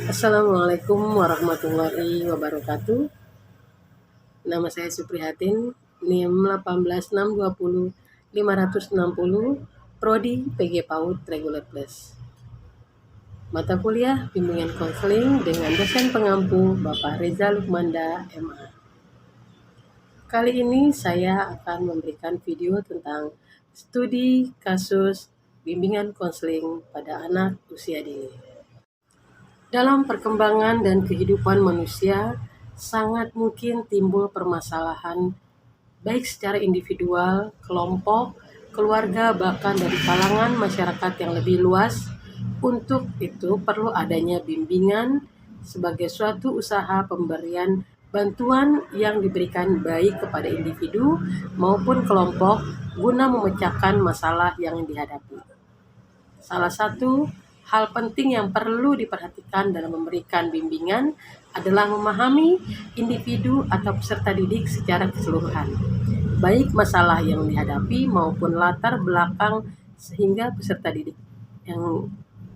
Assalamualaikum warahmatullahi wabarakatuh. Nama saya Suprihatin, NIM 18620 560, Prodi PG PAUD Reguler Plus. Mata kuliah bimbingan konseling dengan dosen pengampu Bapak Reza Lukmanda, MA. Kali ini saya akan memberikan video tentang studi kasus bimbingan konseling pada anak usia dini. Dalam perkembangan dan kehidupan manusia, sangat mungkin timbul permasalahan baik secara individual, kelompok, keluarga, bahkan dari kalangan masyarakat yang lebih luas. Untuk itu perlu adanya bimbingan sebagai suatu usaha pemberian bantuan yang diberikan baik kepada individu maupun kelompok guna memecahkan masalah yang dihadapi. Salah satu hal penting yang perlu diperhatikan dalam memberikan bimbingan adalah memahami individu atau peserta didik secara keseluruhan, baik masalah yang dihadapi maupun latar belakang, sehingga peserta didik yang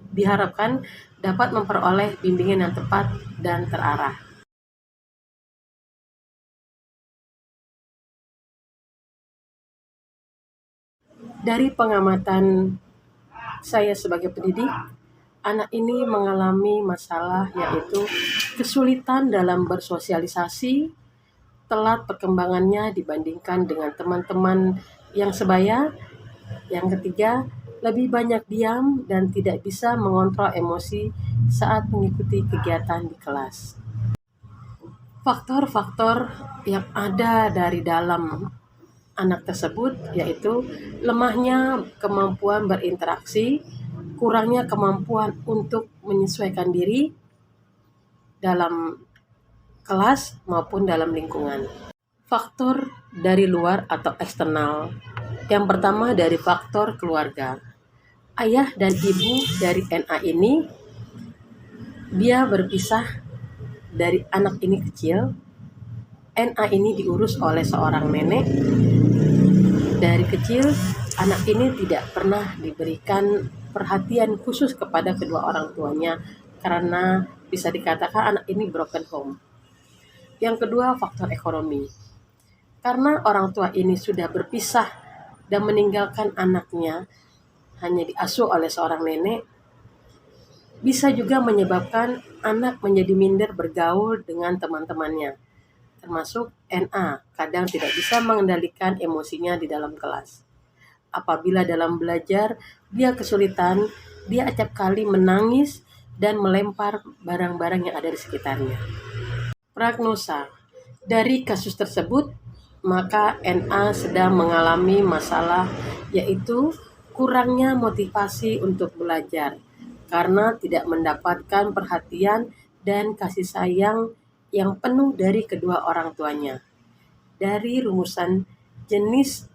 diharapkan dapat memperoleh bimbingan yang tepat dan terarah. Dari pengamatan saya sebagai pendidik, anak ini mengalami masalah yaitu kesulitan dalam bersosialisasi, telat perkembangannya dibandingkan dengan teman-teman yang sebaya. Yang ketiga, lebih banyak diam dan tidak bisa mengontrol emosi saat mengikuti kegiatan di kelas. Faktor-faktor yang ada dari dalam anak tersebut yaitu lemahnya kemampuan berinteraksi, kurangnya kemampuan untuk menyesuaikan diri dalam kelas maupun dalam lingkungan. Faktor dari luar atau eksternal. Yang pertama dari faktor keluarga. Ayah dan ibu dari NA ini, dia berpisah dari anak ini kecil. NA ini diurus oleh seorang nenek. Dari kecil, anak ini tidak pernah diberikan perhatian khusus kepada kedua orang tuanya karena bisa dikatakan anak ini broken home. Yang kedua, faktor ekonomi. Karena orang tua ini sudah berpisah dan meninggalkan anaknya hanya diasuh oleh seorang nenek, bisa juga menyebabkan anak menjadi minder bergaul dengan teman-temannya, termasuk NA, kadang tidak bisa mengendalikan emosinya di dalam kelas. Apabila dalam belajar dia kesulitan, dia acap kali menangis dan melempar barang-barang yang ada di sekitarnya. Prognosa dari kasus tersebut, maka NA sedang mengalami masalah yaitu kurangnya motivasi untuk belajar karena tidak mendapatkan perhatian dan kasih sayang yang penuh dari kedua orang tuanya. Dari rumusan jenis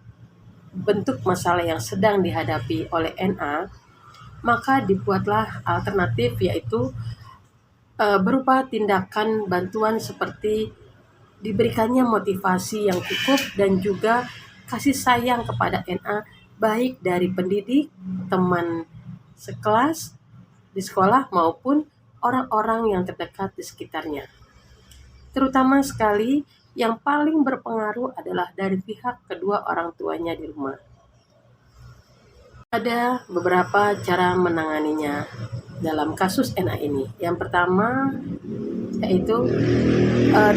bentuk masalah yang sedang dihadapi oleh NA, maka dibuatlah alternatif yaitu berupa tindakan bantuan seperti diberikannya motivasi yang cukup dan juga kasih sayang kepada NA baik dari pendidik, teman sekelas di sekolah maupun orang-orang yang terdekat di sekitarnya. Terutama sekali yang paling berpengaruh adalah dari pihak kedua orang tuanya di rumah. Ada beberapa cara menanganinya dalam kasus NA ini. Yang pertama yaitu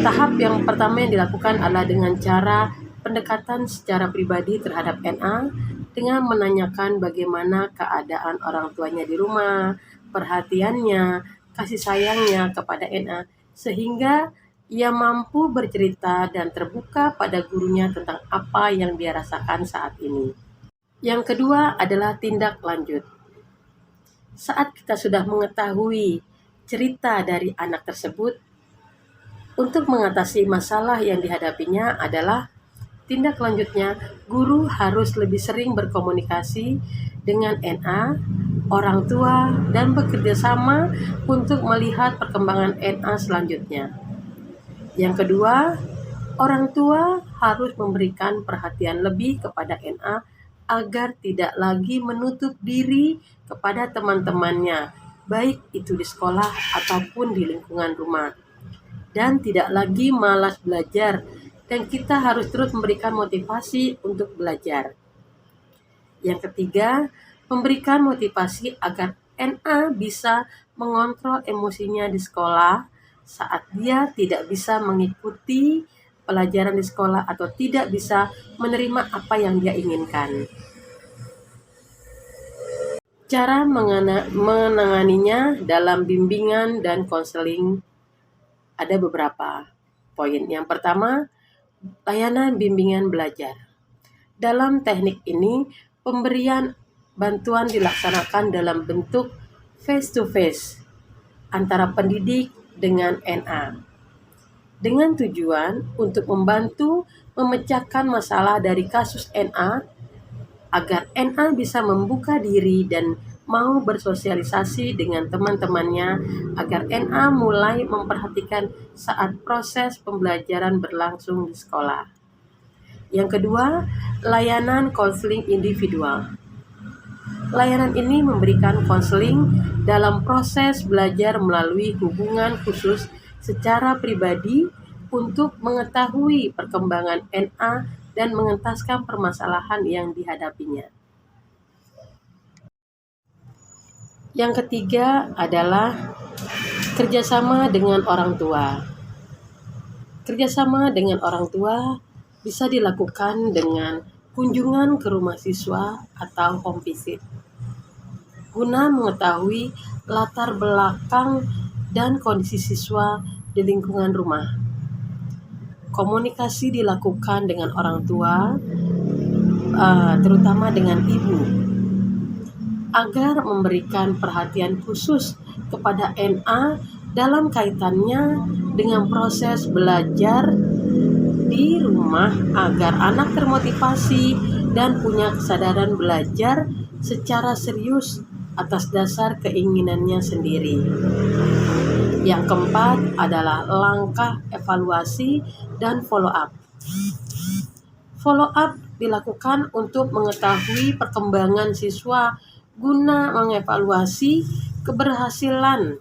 tahap yang pertama yang dilakukan adalah dengan cara pendekatan secara pribadi terhadap NA dengan menanyakan bagaimana keadaan orang tuanya di rumah, perhatiannya, kasih sayangnya kepada NA, sehingga ia mampu bercerita dan terbuka pada gurunya tentang apa yang dia rasakan saat ini. Yang kedua adalah tindak lanjut. Saat kita sudah mengetahui cerita dari anak tersebut, untuk mengatasi masalah yang dihadapinya adalah tindak lanjutnya, guru harus lebih sering berkomunikasi dengan NA, orang tua, dan bekerja sama untuk melihat perkembangan NA selanjutnya. Yang kedua, orang tua harus memberikan perhatian lebih kepada NA agar tidak lagi menutup diri kepada teman-temannya baik itu di sekolah ataupun di lingkungan rumah. Dan tidak lagi malas belajar, dan kita harus terus memberikan motivasi untuk belajar. Yang ketiga, memberikan motivasi agar NA bisa mengontrol emosinya di sekolah saat dia tidak bisa mengikuti pelajaran di sekolah atau tidak bisa menerima apa yang dia inginkan. Cara menanganinya dalam bimbingan dan konseling ada beberapa poin. Yang pertama, layanan bimbingan belajar. Dalam teknik ini, pemberian bantuan dilaksanakan dalam bentuk face-to-face antara pendidik dengan NA, dengan tujuan untuk membantu memecahkan masalah dari kasus NA agar NA bisa membuka diri dan mau bersosialisasi dengan teman-temannya, agar NA mulai memperhatikan saat proses pembelajaran berlangsung di sekolah. Yang kedua, layanan konseling individual. Layanan ini memberikan konseling dalam proses belajar melalui hubungan khusus secara pribadi untuk mengetahui perkembangan NA dan mengentaskan permasalahan yang dihadapinya. Yang ketiga adalah kerjasama dengan orang tua. Kerjasama dengan orang tua bisa dilakukan dengan kunjungan ke rumah siswa atau home visit, guna mengetahui latar belakang dan kondisi siswa di lingkungan rumah. Komunikasi dilakukan dengan orang tua, terutama dengan ibu, agar memberikan perhatian khusus kepada NA dalam kaitannya dengan proses belajar di rumah agar anak termotivasi dan punya kesadaran belajar secara serius atas dasar keinginannya sendiri. Yang keempat adalah langkah evaluasi dan follow up. Follow up dilakukan untuk mengetahui perkembangan siswa guna mengevaluasi keberhasilan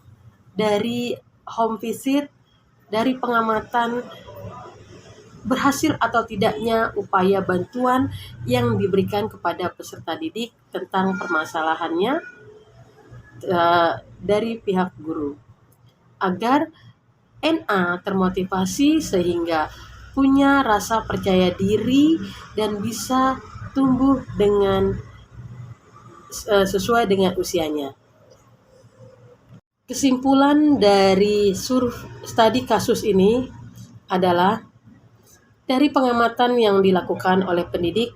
dari home visit, dari pengamatan berhasil atau tidaknya upaya bantuan yang diberikan kepada peserta didik tentang permasalahannya dari pihak guru, agar NA termotivasi sehingga punya rasa percaya diri dan bisa tumbuh dengan sesuai dengan usianya. Kesimpulan dari studi kasus ini adalah dari pengamatan yang dilakukan oleh pendidik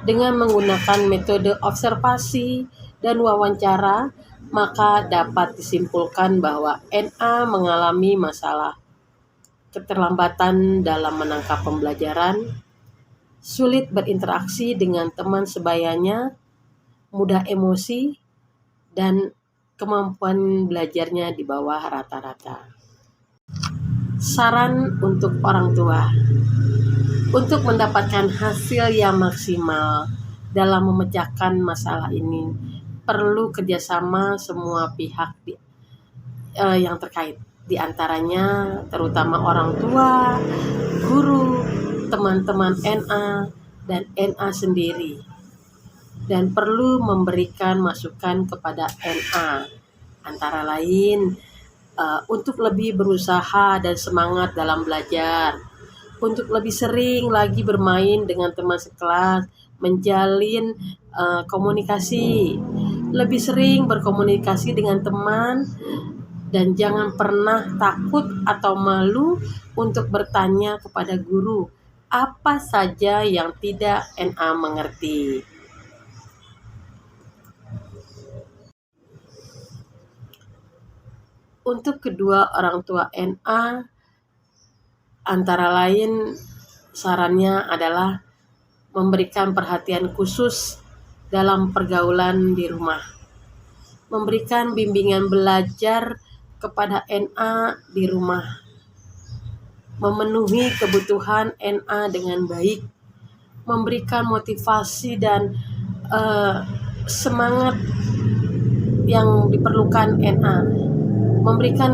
dengan menggunakan metode observasi dan wawancara, maka dapat disimpulkan bahwa NA mengalami masalah keterlambatan dalam menangkap pembelajaran, sulit berinteraksi dengan teman sebayanya, mudah emosi, dan kemampuan belajarnya di bawah rata-rata. Saran untuk orang tua. Untuk mendapatkan hasil yang maksimal dalam memecahkan masalah ini, perlu kerjasama semua pihak yang terkait. Di antaranya terutama orang tua, guru, teman-teman NA, dan NA sendiri. Dan perlu memberikan masukan kepada NA, antara lain untuk lebih berusaha dan semangat dalam belajar, untuk lebih sering lagi bermain dengan teman sekelas, menjalin komunikasi, lebih sering berkomunikasi dengan teman, dan jangan pernah takut atau malu untuk bertanya kepada guru apa saja yang tidak NA mengerti. Untuk kedua orang tua NA, antara lain sarannya adalah memberikan perhatian khusus dalam pergaulan di rumah, memberikan bimbingan belajar kepada NA di rumah, memenuhi kebutuhan NA dengan baik, memberikan motivasi dan semangat yang diperlukan NA, memberikan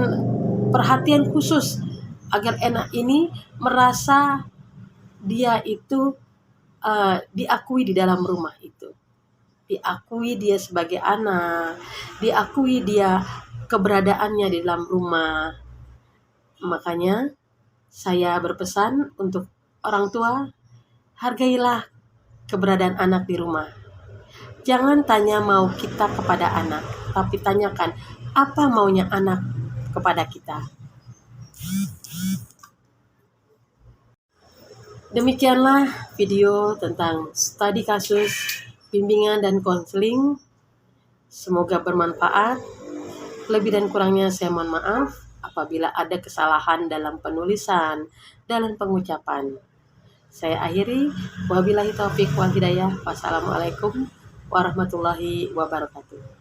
perhatian khusus agar NA ini merasa dia itu diakui di dalam rumah itu, diakui dia sebagai anak, diakui dia keberadaannya di dalam rumah. Makanya saya berpesan untuk orang tua, hargailah keberadaan anak di rumah. Jangan tanya mau kita kepada anak, tapi tanyakan apa maunya anak kepada kita. Demikianlah video tentang studi kasus, bimbingan dan konseling. Semoga bermanfaat. Lebih dan kurangnya saya mohon maaf apabila ada kesalahan dalam penulisan, dalam pengucapan. Saya akhiri, wabillahi taufiq wal hidayah. Wassalamualaikum warahmatullahi wabarakatuh.